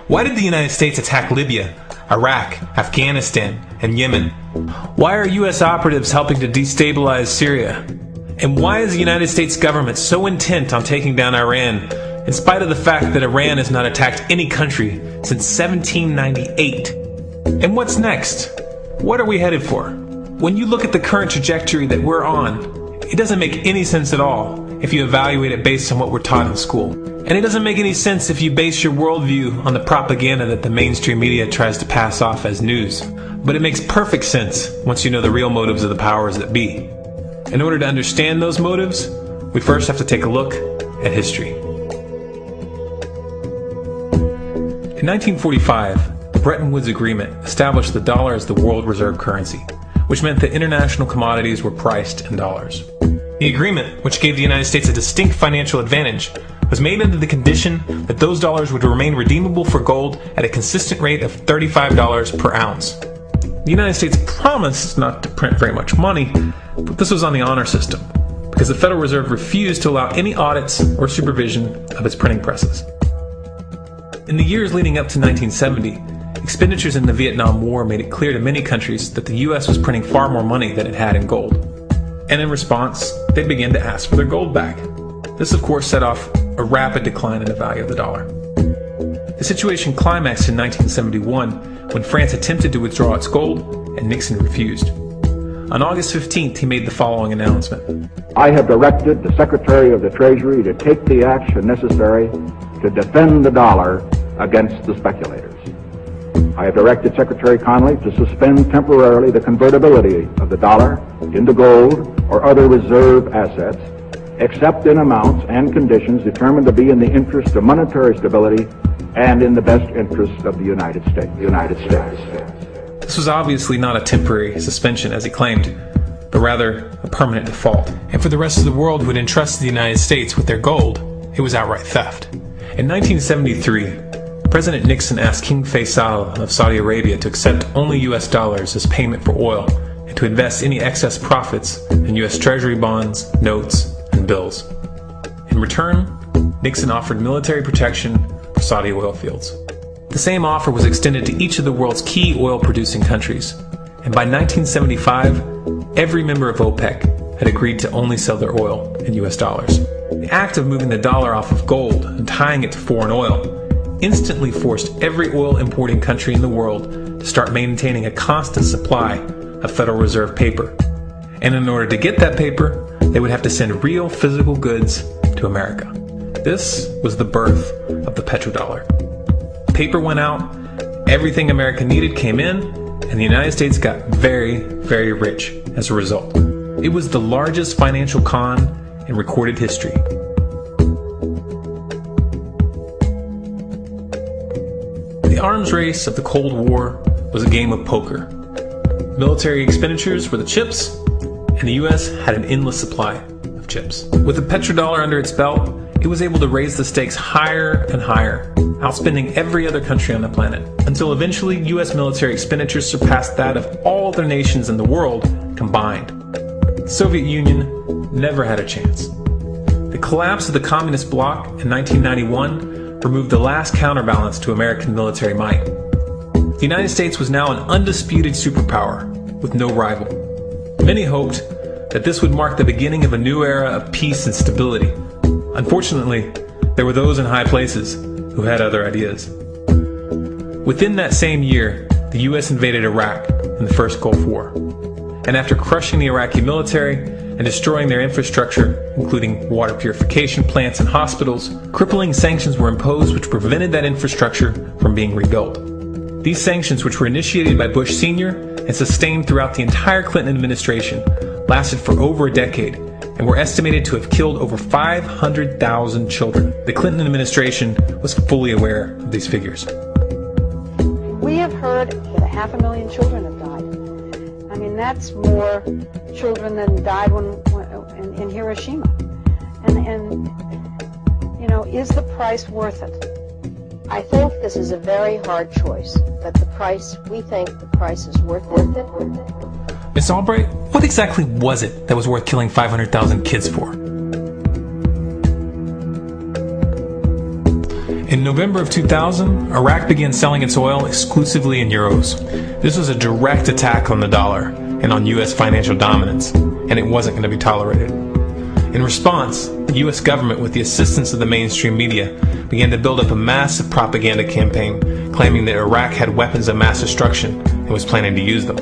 Why did the United States attack Libya, Iraq, Afghanistan, and Yemen? Why are U.S. operatives helping to destabilize Syria? And why is the United States government so intent on taking down Iran, in spite of the fact that Iran has not attacked any country since 1798? And what's next? What are we headed for? When you look at the current trajectory that we're on, it doesn't make any sense at all if you evaluate it based on what we're taught in school. And it doesn't make any sense if you base your worldview on the propaganda that the mainstream media tries to pass off as news. But it makes perfect sense once you know the real motives of the powers that be. In order to understand those motives, we first have to take a look at history. In 1945, the Bretton Woods Agreement established the dollar as the world reserve currency, which meant that international commodities were priced in dollars. The agreement, which gave the United States a distinct financial advantage, was made under the condition that those dollars would remain redeemable for gold at a consistent rate of $35 per ounce. The United States promised not to print very much money, but this was on the honor system, because the Federal Reserve refused to allow any audits or supervision of its printing presses. In the years leading up to 1970, expenditures in the Vietnam War made it clear to many countries that the U.S. was printing far more money than it had in gold. And in response, they began to ask for their gold back. This, of course, set off a rapid decline in the value of the dollar. The situation climaxed in 1971 when France attempted to withdraw its gold and Nixon refused. On August 15th, he made the following announcement. I have directed the Secretary of the Treasury to take the action necessary to defend the dollar against the speculators. I have directed Secretary Connally to suspend temporarily the convertibility of the dollar into gold or other reserve assets, except in amounts and conditions determined to be in the interest of monetary stability and in the best interest of the United States. This was obviously not a temporary suspension, as he claimed, but rather a permanent default. And for the rest of the world who had entrusted the United States with their gold, it was outright theft. In 1973, President Nixon asked King Faisal of Saudi Arabia to accept only U.S. dollars as payment for oil and to invest any excess profits in U.S. Treasury bonds, notes, and bills. In return, Nixon offered military protection for Saudi oil fields. The same offer was extended to each of the world's key oil-producing countries, and by 1975, every member of OPEC had agreed to only sell their oil in U.S. dollars. The act of moving the dollar off of gold and tying it to foreign oil instantly forced every oil-importing country in the world to start maintaining a constant supply of Federal Reserve paper. And in order to get that paper, they would have to send real physical goods to America. This was the birth of the petrodollar. Paper went out, everything America needed came in, and the United States got very, very rich as a result. It was the largest financial con in recorded history. The arms race of the Cold War was a game of poker. Military expenditures were the chips, and the U.S. had an endless supply of chips. With the petrodollar under its belt, it was able to raise the stakes higher and higher, outspending every other country on the planet, until eventually U.S. military expenditures surpassed that of all other nations in the world combined. The Soviet Union never had a chance. The collapse of the communist bloc in 1991 removed the last counterbalance to American military might. The United States was now an undisputed superpower with no rival. Many hoped that this would mark the beginning of a new era of peace and stability. Unfortunately, there were those in high places who had other ideas. Within that same year, the U.S. invaded Iraq in the first Gulf War. And after crushing the Iraqi military and destroying their infrastructure, including water purification plants and hospitals, crippling sanctions were imposed which prevented that infrastructure from being rebuilt. These sanctions, which were initiated by Bush Sr. and sustained throughout the entire Clinton administration, lasted for over a decade and were estimated to have killed over 500,000 children. The Clinton administration was fully aware of these figures. We have heard that 500,000 children have died. I mean, that's more children than died in Hiroshima. And you know, is the price worth it? I think this is a very hard choice, but we think the price is worth it. Miss Albright, what exactly was it that was worth killing 500,000 kids for? In In November of 2000, Iraq began selling its oil exclusively in euros. This was a direct attack on the dollar and on U.S. financial dominance, and it wasn't going to be tolerated. In response, the U.S. government, with the assistance of the mainstream media, began to build up a massive propaganda campaign claiming that Iraq had weapons of mass destruction and was planning to use them.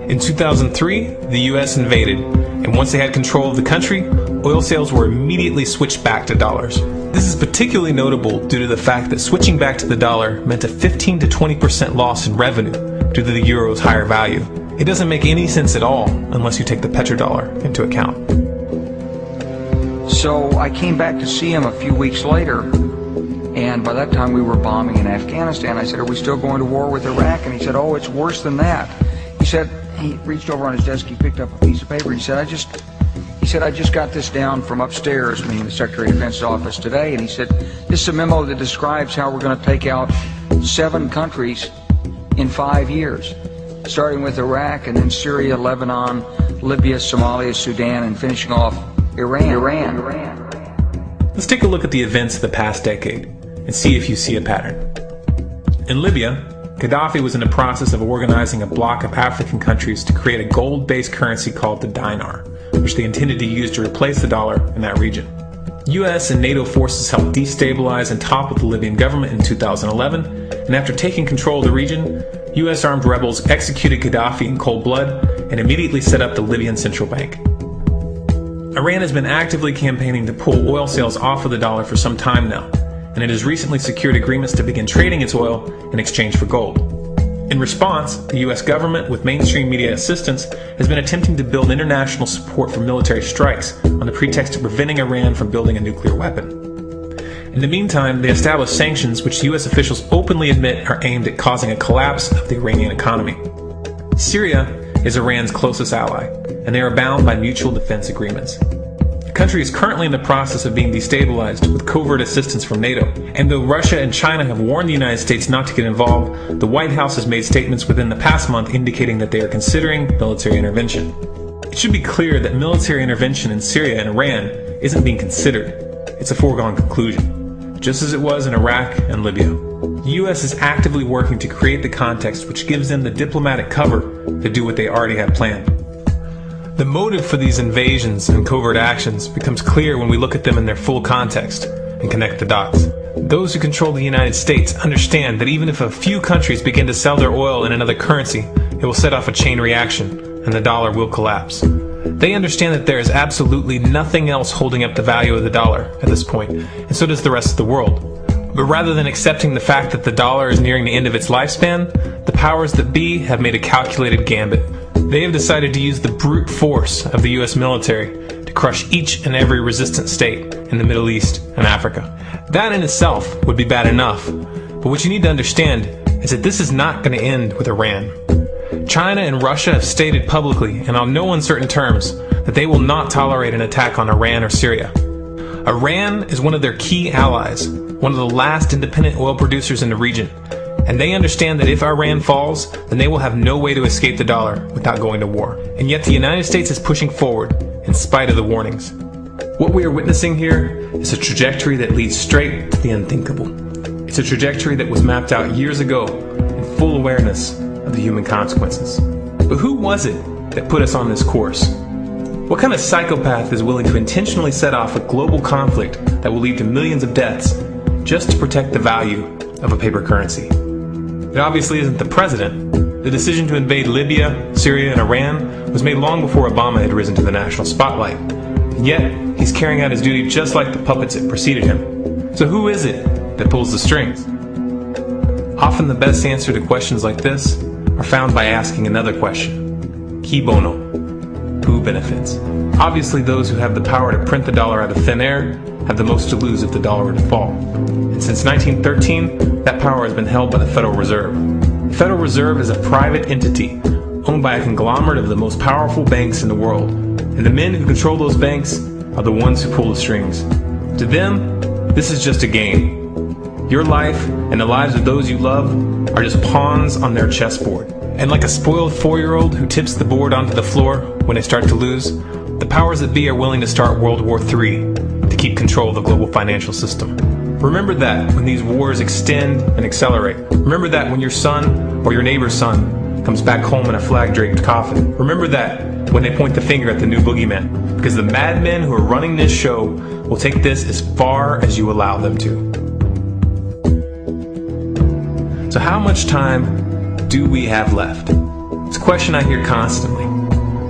In 2003, the U.S. invaded, and once they had control of the country, oil sales were immediately switched back to dollars. This is particularly notable due to the fact that switching back to the dollar meant a 15 to 20% loss in revenue due to the euro's higher value. It doesn't make any sense at all unless you take the petrodollar into account. So I came back to see him a few weeks later, and by that time we were bombing in Afghanistan. I said, "Are we still going to war with Iraq?" And he said, "Oh, it's worse than that." He said, he reached over on his desk, he picked up a piece of paper, and he said, I just got this down from upstairs, meaning the Secretary of Defense's office today, and he said, "This is a memo that describes how we're going to take out 7 countries in 5 years, starting with Iraq, and then Syria, Lebanon, Libya, Somalia, Sudan, and finishing off Iran." Let's take a look at the events of the past decade and see if you see a pattern. In Libya, Gaddafi was in the process of organizing a bloc of African countries to create a gold-based currency called the dinar, which they intended to use to replace the dollar in that region. US and NATO forces helped destabilize and topple the Libyan government in 2011, and after taking control of the region, US armed rebels executed Gaddafi in cold blood and immediately set up the Libyan central bank. Iran has been actively campaigning to pull oil sales off of the dollar for some time now, and it has recently secured agreements to begin trading its oil in exchange for gold. In response, the US government, with mainstream media assistance, has been attempting to build international support for military strikes on the pretext of preventing Iran from building a nuclear weapon. In the meantime, they established sanctions which US officials openly admit are aimed at causing a collapse of the Iranian economy. Syria is Iran's closest ally, and they are bound by mutual defense agreements. The country is currently in the process of being destabilized with covert assistance from NATO, and though Russia and China have warned the United States not to get involved, the White House has made statements within the past month indicating that they are considering military intervention. It should be clear that military intervention in Syria and Iran isn't being considered. It's a foregone conclusion, just as it was in Iraq and Libya. The U.S. is actively working to create the context which gives them the diplomatic cover to do what they already have planned. The motive for these invasions and covert actions becomes clear when we look at them in their full context and connect the dots. Those who control the United States understand that even if a few countries begin to sell their oil in another currency, it will set off a chain reaction and the dollar will collapse. They understand that there is absolutely nothing else holding up the value of the dollar at this point, and so does the rest of the world. But rather than accepting the fact that the dollar is nearing the end of its lifespan, the powers that be have made a calculated gambit. They have decided to use the brute force of the US military to crush each and every resistant state in the Middle East and Africa. That in itself would be bad enough, but what you need to understand is that this is not going to end with Iran. China and Russia have stated publicly, and on no uncertain terms, that they will not tolerate an attack on Iran or Syria. Iran is one of their key allies, one of the last independent oil producers in the region, and they understand that if Iran falls, then they will have no way to escape the dollar without going to war. And yet the United States is pushing forward in spite of the warnings. What we are witnessing here is a trajectory that leads straight to the unthinkable. It's a trajectory that was mapped out years ago in full awareness of the human consequences. But who was it that put us on this course? What kind of psychopath is willing to intentionally set off a global conflict that will lead to millions of deaths just to protect the value of a paper currency? It obviously isn't the president. The decision to invade Libya, Syria, and Iran was made long before Obama had risen to the national spotlight. And yet, he's carrying out his duty just like the puppets that preceded him. So who is it that pulls the strings? Often the best answer to questions like this are found by asking another question. Qui bono? Who benefits? Obviously those who have the power to print the dollar out of thin air have the most to lose if the dollar were to fall. And since 1913, that power has been held by the Federal Reserve. The Federal Reserve is a private entity owned by a conglomerate of the most powerful banks in the world. And the men who control those banks are the ones who pull the strings. To them, this is just a game. Your life and the lives of those you love are just pawns on their chessboard. And like a spoiled 4-year-old who tips the board onto the floor when they start to lose, the powers that be are willing to start World War III to keep control of the global financial system. Remember that when these wars extend and accelerate. Remember that when your son or your neighbor's son comes back home in a flag-draped coffin. Remember that when they point the finger at the new boogeyman, because the madmen who are running this show will take this as far as you allow them to. So how much time do we have left? It's a question I hear constantly,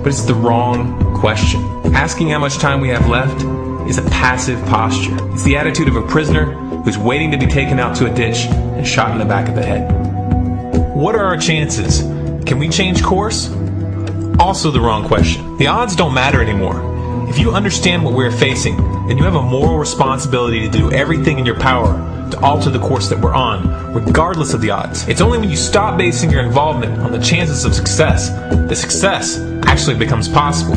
but it's the wrong question. Asking how much time we have left is a passive posture. It's the attitude of a prisoner who's waiting to be taken out to a ditch and shot in the back of the head. What are our chances? Can we change course? Also the wrong question. The odds don't matter anymore. If you understand what we're facing, then you have a moral responsibility to do everything in your power to alter the course that we're on, regardless of the odds. It's only when you stop basing your involvement on the chances of success that success actually becomes possible.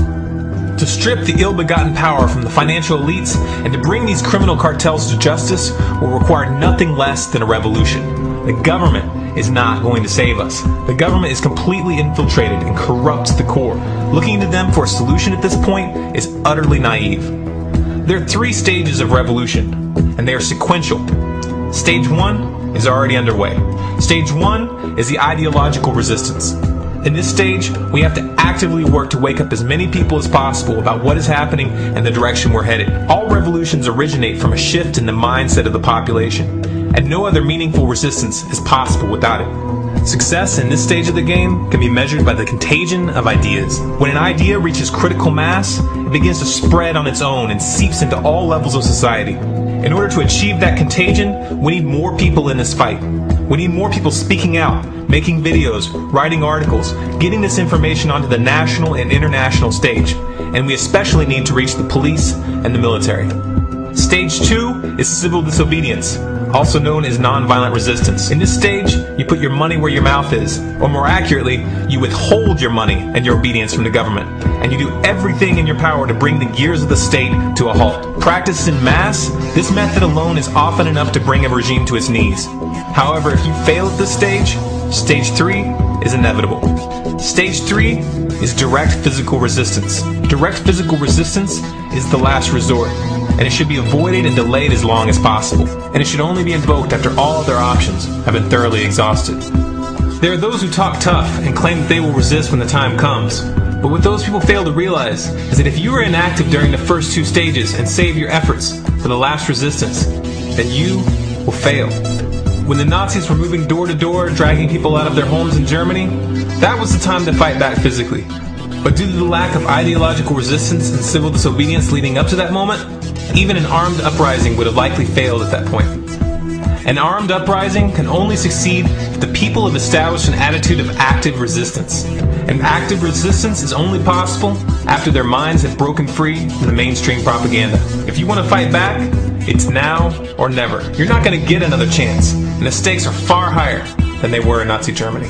To strip the ill-begotten power from the financial elites and to bring these criminal cartels to justice will require nothing less than a revolution. The government is not going to save us. The government is completely infiltrated and corrupt to the core. Looking to them for a solution at this point is utterly naive. There are 3 stages of revolution, and they are sequential. Stage 1 is already underway. Stage 1 is the ideological resistance. In this stage, we have to actively work to wake up as many people as possible about what is happening and the direction we're headed. All revolutions originate from a shift in the mindset of the population, and no other meaningful resistance is possible without it. Success in this stage of the game can be measured by the contagion of ideas. When an idea reaches critical mass, it begins to spread on its own and seeps into all levels of society. In order to achieve that contagion, we need more people in this fight. We need more people speaking out, making videos, writing articles, getting this information onto the national and international stage. And we especially need to reach the police and the military. Stage 2 is civil disobedience, also known as nonviolent resistance. In this stage, you put your money where your mouth is, or more accurately, you withhold your money and your obedience from the government, and you do everything in your power to bring the gears of the state to a halt. Practiced in mass, this method alone is often enough to bring a regime to its knees. However, if you fail at this stage, Stage 3 is inevitable. Stage 3 is direct physical resistance. Direct physical resistance is the last resort, and it should be avoided and delayed as long as possible. And it should only be invoked after all other options have been thoroughly exhausted. There are those who talk tough and claim that they will resist when the time comes. But what those people fail to realize is that if you are inactive during the first 2 stages and save your efforts for the last resistance, then you will fail. When the Nazis were moving door to door, dragging people out of their homes in Germany, that was the time to fight back physically. But due to the lack of ideological resistance and civil disobedience leading up to that moment, even an armed uprising would have likely failed at that point. An armed uprising can only succeed if the people have established an attitude of active resistance. And active resistance is only possible after their minds have broken free from the mainstream propaganda. If you want to fight back, it's now or never. You're not going to get another chance, and the stakes are far higher than they were in Nazi Germany.